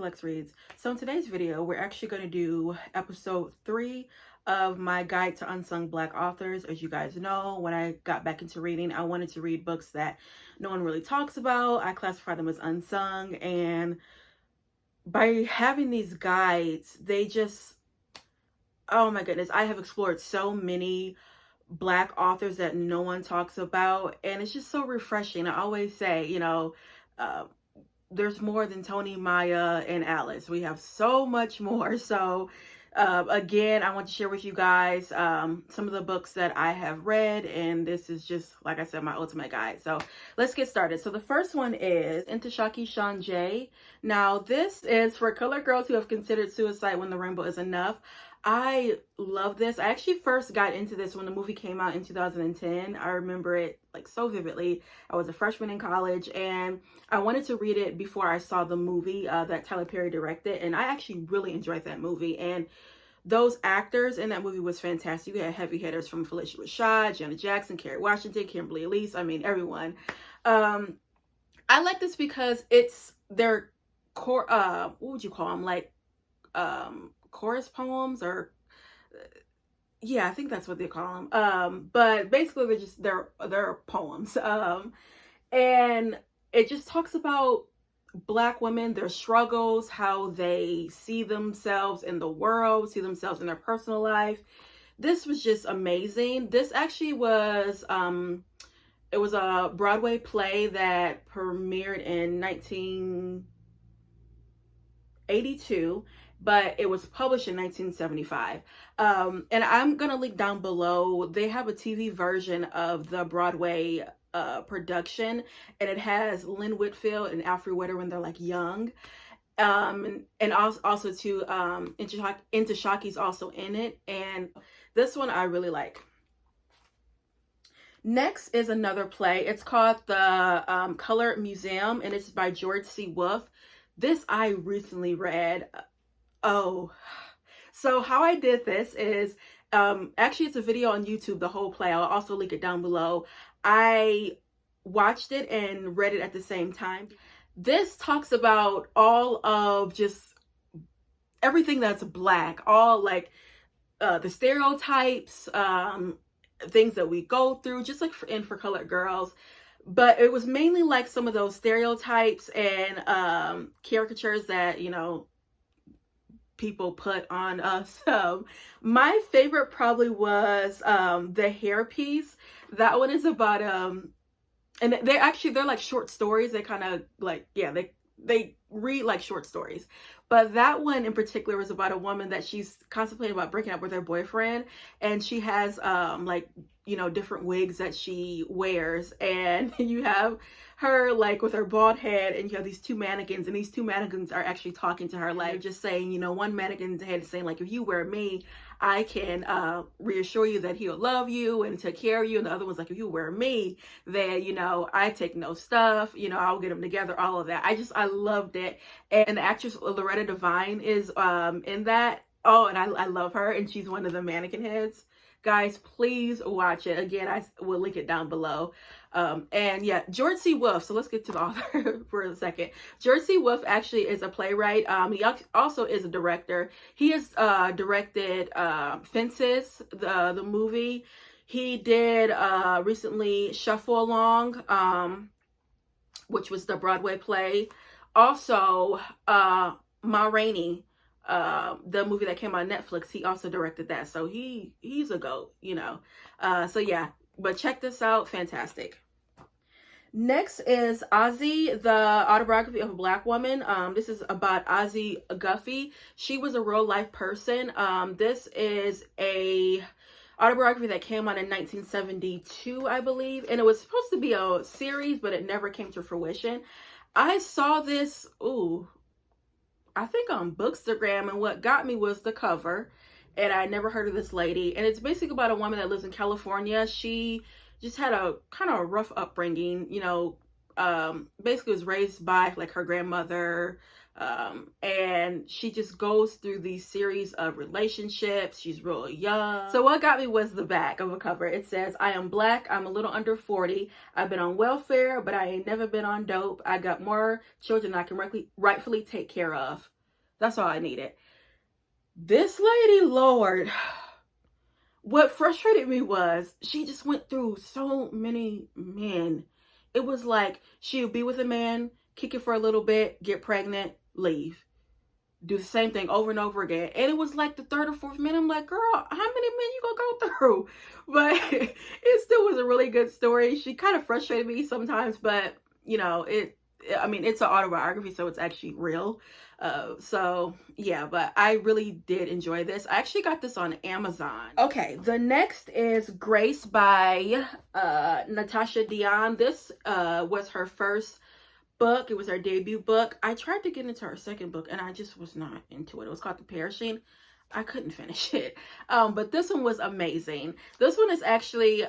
Lex Reads. So in today's video, we're actually going to do episode 3 of my guide to unsung Black authors. As you guys know, when I got back into reading, I wanted to read books that no one really talks about. I classify them as unsung, and by having these guides, they just, oh my goodness, I have explored so many Black authors that no one talks about, and it's just so refreshing. I always say, uh, there's more than Tony, Maya, and Alice. We have so much more. So again, I want to share with you guys some of the books that I have read, and this is just, like I said, my ultimate guide. So let's get started. So the first one is Ntozake Shanjay. Now this is for colored girls who have considered suicide when the rainbow is enough. I love this. I actually first got into this when the movie came out in 2010. I remember it like so vividly. I was a freshman in college, and I wanted to read it before I saw the movie that Tyler Perry directed, and I actually really enjoyed that movie. And those actors in that movie was fantastic. You had heavy hitters from Felicia Rashad, Janet Jackson, Kerry Washington, Kimberly Elise. I mean, everyone. I like this because it's their core. What would you call them? Like chorus poems, or yeah, I think that's what they call them. But basically they're poems. And it just talks about Black women, their struggles, how they see themselves in the world, see themselves in their personal life. This was just amazing. This actually was it was a Broadway play that premiered in 1982, but it was published in 1975. And I'm gonna link down below. They have a TV version of the Broadway production, and it has Lynn Whitfield and Alfre Woodard when they're like young. And also too, Ntoshake's also in it, and this one I really like. Next is another play. It's called The Color Museum, and it's by George C.Wolfe. This I recently read. Oh, so how I did this is, actually it's a video on YouTube, the whole play. I'll also link it down below. I watched it and read it at the same time. This talks about all of just everything that's Black, all like the stereotypes, things that we go through, just like for colored girls. But it was mainly like some of those stereotypes and caricatures that, people put on us. My favorite probably was the hair piece. That one is about and they're like short stories. They kind of like, yeah, they read like short stories. But that one in particular was about a woman that she's contemplating about breaking up with her boyfriend, and she has like, different wigs that she wears, and you have her like with her bald head, and you have these two mannequins, and these two mannequins are actually talking to her, like just saying, one mannequin's head is saying like, if you wear me, I can reassure you that he'll love you and take care of you, and the other one's like, if you wear me, then I take no stuff, I'll get them together, all of that. I loved it. And the actress Loretta Devine is in that. Oh, and I love her, and she's one of the mannequin heads. Guys, please watch it. Again, I will link it down below. And yeah, George C.Wolfe. So let's get to the author for a second. George C.Wolfe actually is a playwright. He also is a director. He has directed Fences, the movie. He did recently Shuffle Along, which was the Broadway play. Also, Ma Rainey, the movie that came on Netflix, he also directed that. So he's a GOAT, so yeah, but check this out. Fantastic. Next is Ozzy, the autobiography of a Black woman. This is about Ozzy Guffey. She was a real life person. This is a autobiography that came out in 1972, I believe, and it was supposed to be a series, but it never came to fruition. I saw this, I think on Bookstagram, and what got me was the cover, and I never heard of this lady. And it's basically about a woman that lives in California. She just had a kind of rough upbringing, basically was raised by like her grandmother, and she just goes through these series of relationships. She's real young. So what got me was the back of a cover. It says, I am Black, I'm a little under 40, I've been on welfare, but I ain't never been on dope. I got more children I can rightfully take care of. That's all I needed. This lady, Lord, what frustrated me was she just went through so many men. It was like she would be with a man, kick it for a little bit, get pregnant, leave. Do the same thing over and over again. And it was like the third or fourth man. I'm like, girl, how many men you gonna go through? But it still was a really good story. She kind of frustrated me sometimes, but you know, I mean, it's an autobiography, so it's actually real. So yeah, but I really did enjoy this. I actually got this on Amazon. Okay, the next is Grace by Natasha Dion. This was her first book. It was her debut book. I tried to get into her second book and I just was not into it. It was called The Perishing. I couldn't finish it. But this one was amazing. This one is actually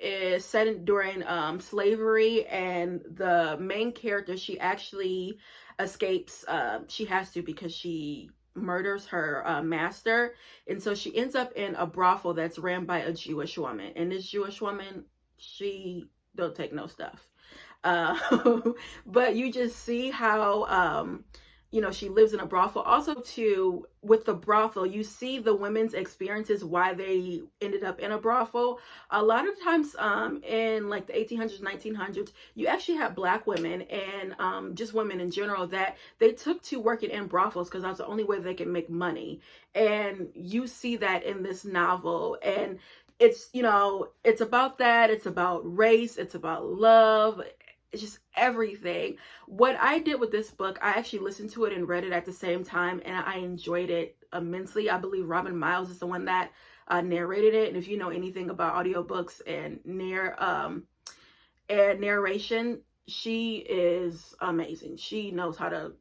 is set during slavery, and the main character, she actually escapes. She has to because she murders her master, and so she ends up in a brothel that's ran by a Jewish woman. And this Jewish woman, she don't take no stuff. But you just see how you know, she lives in a brothel. Also too, with the brothel, you see the women's experiences, why they ended up in a brothel. A lot of times in like the 1800s, 1900s, you actually have Black women and just women in general that they took to working in brothels because that's the only way they can make money. And you see that in this novel. And it's, you know, it's about that. It's about race. It's about love. It's just everything. What I did with this book, I actually listened to it and read it at the same time, and I enjoyed it immensely. I believe Robin Miles is the one that narrated it. And if you know anything about audiobooks and narration, she is amazing. She knows how to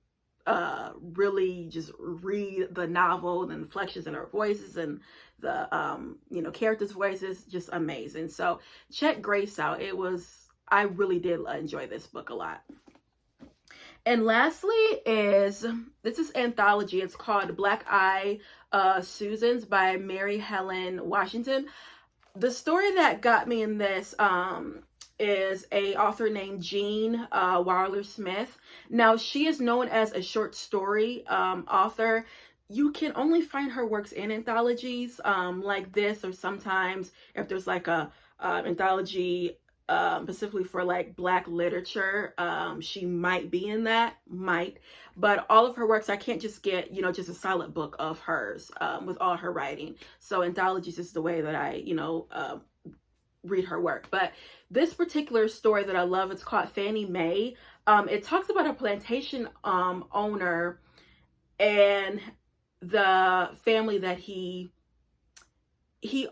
really just read the novel and inflections in her voices and the you know, characters' voices. Just amazing. So check Grace out. I really did enjoy this book a lot. And lastly this is Anthology. It's called Black Eye Susans by Mary Helen Washington. The story that got me in this is a author named Jean Wilder Smith. Now, she is known as a short story author. You can only find her works in anthologies like this, or sometimes if there's like a anthology specifically for like Black literature, she might be in that, but all of her works, I can't just get, you know, just a solid book of hers with all her writing. So anthologies is the way that I, you know, read her work. But this particular story that I love, it's called Fannie Mae. It talks about a plantation owner and the family that he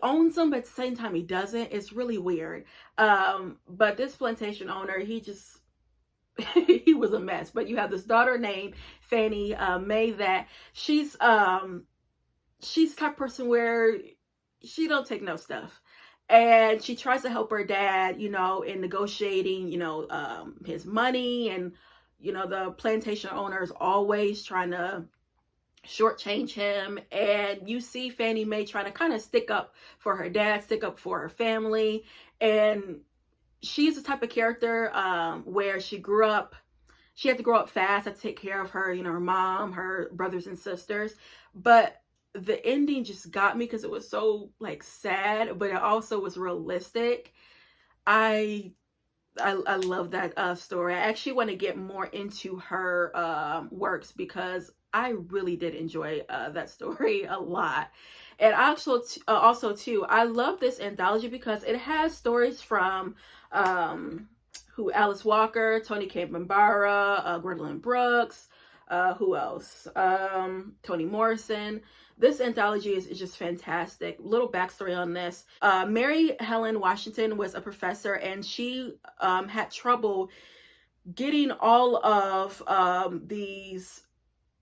owns them, but at the same time he doesn't. It's really weird. But this plantation owner, he just he was a mess. But you have this daughter named Fannie Mae that she's the type of person where she don't take no stuff. And she tries to help her dad, you know, in negotiating, you know, his money. And, you know, the plantation owner is always trying to shortchange him. And you see Fannie Mae trying to kind of stick up for her dad, stick up for her family. And she's the type of character where she had to grow up fast, had to take care of her, you know, her mom, her brothers and sisters. But the ending just got me because it was so like sad, but it also was realistic. I love that story. I actually want to get more into her works because I really did enjoy that story a lot. And also too, I love this anthology because it has stories from Alice Walker, Toni Cade Bambara, Gwendolyn Brooks, who else? Toni Morrison. This anthology is just fantastic. Little backstory on this. Mary Helen Washington was a professor, and she had trouble getting all of these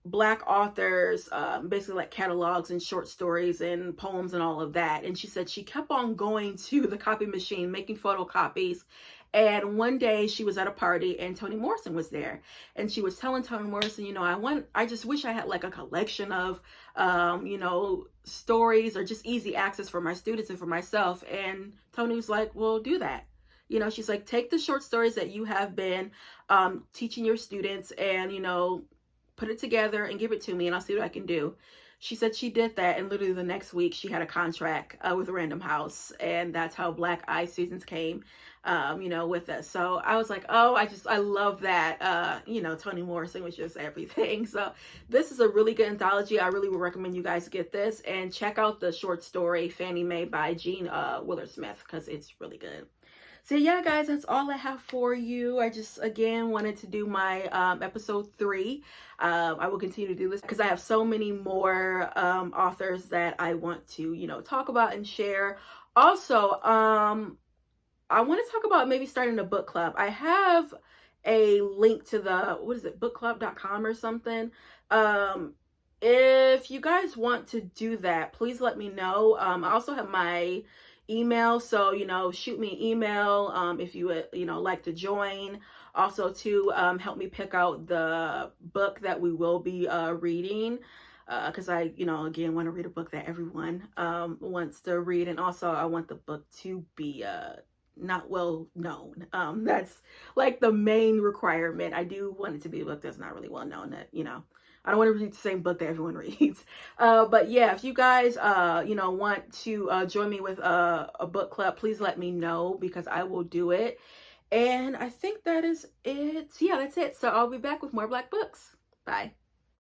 Black authors, basically like catalogs and short stories and poems and all of that. And she said she kept on going to the copy machine, making photocopies. And one day she was at a party and Toni Morrison was there. And she was telling Toni Morrison, you know, I just wish I had like a collection of, you know, stories or just easy access for my students and for myself. And Toni was like, well, do that. You know, she's like, take the short stories that you have been teaching your students and, you know, put it together and give it to me, and I'll see what I can do. She said she did that, and literally the next week she had a contract with Random House, and that's how Black Eye Seasons came, with us. So I was like, oh, I love that. Toni Morrison was just everything. So this is a really good anthology. I really would recommend you guys get this and check out the short story Fannie Mae by Jean Willer-Smith, because it's really good. So yeah, guys, that's all I have for you. I just, again, wanted to do my episode 3. I will continue to do this because I have so many more authors that I want to, talk about and share. Also, I want to talk about maybe starting a book club. I have a link to the, bookclub.com or something. If you guys want to do that, please let me know. I also have my email, so shoot me an email if you would like to join. Also to help me pick out the book that we will be reading, because I again want to read a book that everyone wants to read, and also I want the book to be not well known. That's like the main requirement. I do want it to be a book that's not really well known, that I don't want to read the same book that everyone reads. But yeah, if you guys, want to join me with a book club, please let me know, because I will do it. And I think that is it. Yeah, that's it. So I'll be back with more Black books. Bye.